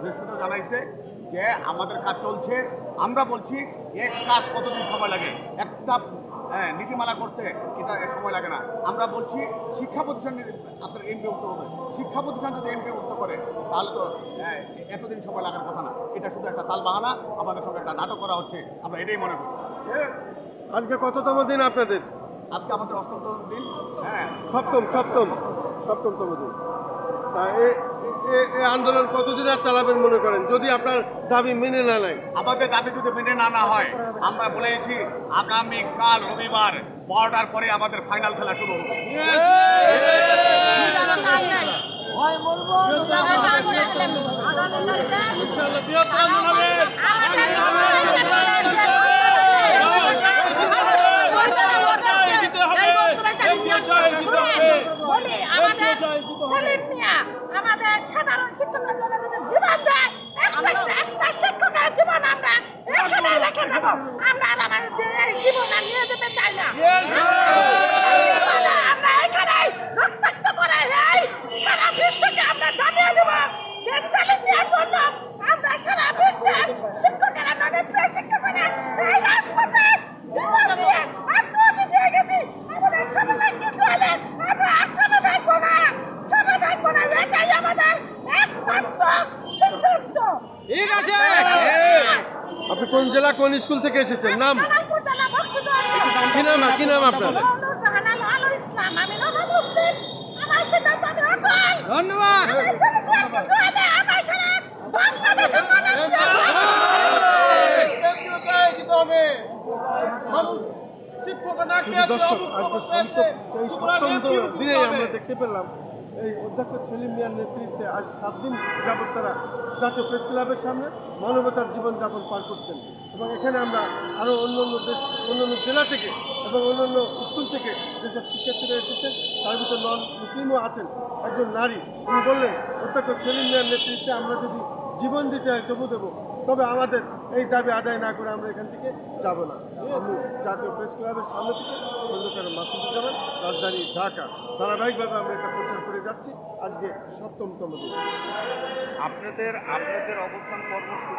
বৃহস্পতিবার জানাইছে যে আমাদের কাজ চলছে। আমরা বলছি এক কাজ কতদিন সময় লাগে, একটা নীতিমালা করতে এটা সময় লাগে না। আমরা বলছি শিক্ষা প্রতিষ্ঠান আপনার এমপিভুক্ত হবে। শিক্ষা প্রতিষ্ঠান যদি এমপিভুক্ত করে তাহলে তো এতদিন সময় লাগার কথা না। এটা শুধু একটা তালবাহানা, আমাদের সঙ্গে একটা নাটক করা হচ্ছে, আমরা এটাই মনে করি। আজকে কততম দিন আপনাদের? আজকে আমাদের 8ম দিন। সপ্তমতম দিন। তা এই আন্দোলন কতদিন আর চালাবেন মনে করেন যদি আপনার দাবি মেনে না নেয়? আমাদের দাবি যদি মেনে না হয়, আমরা বলেছি আগামীকাল রবিবার 12টার পরে আমাদের ফাইনাল খেলা শুরু হবে। আমাদের সাধারণ শিক্ষকের জন্য যদি জীবন দেয়, একটা শিক্ষকের জীবন আমরা এখানে রেখে দেব। আমরা আমাদের জীবন আর নিয়ে যেতে চাই না। আমরা এখানে রক্তাক্ত করে সারা বিশ্বকে আমরা জানিয়ে দেব যে সেলিম মিয়ার জন্য আমরা সারা বিশ্বের শিক্ষকেরা নয় শিক্ষকেরা এই রাজপথে জীবন দিয়ে আত্মহত্যা দিয়ে গেছি। আমাদের সমাজে কিছু হলে আমরা আক্রমণ থাকবো না, ক্ষমা থাকবো না। এটাই আমাদের একমাত্র সিদ্ধান্ত। ঠিক আছে। আপনি কোন জেলা, কোন স্কুল থেকে এসেছেন? নাম কি নাম আপনার? ধন্যবাদ। দর্শক, আজকে এই 7ম দিনে আমরা দেখতে পেলাম এই অধ্যক্ষ সেলিম মিয়ার নেতৃত্বে আজ 7 দিন যাবৎ তারা জাতীয় প্রেস ক্লাবের সামনে মানবতার জীবনযাপন পার করছেন। এবং এখানে আমরা আরও অন্যান্য জেলা থেকে এবং অন্যান্য স্কুল থেকে যেসব শিক্ষার্থীরা এসেছেন তার ভিতর নন মুসলিমও আছেন। একজন নারী, তিনি বললেন অধ্যক্ষ সেলিম মিয়ার নেতৃত্বে আমরা যদি জীবন দিতে হয় তবু দেবো, তবে আমাদের এই দাবি আদায় না করে আমরা এখান থেকে যাব না। আমি জাতীয় প্রেস ক্লাবের সামনে থেকে খন্দকার মাসুদুজ্জামান, রাজধানী ঢাকা। ধারাবাহিকভাবে আমরা এটা প্রচার করে যাচ্ছি। আজকে 7তম দিন। আপনাদের অবস্থান কর্মসূচি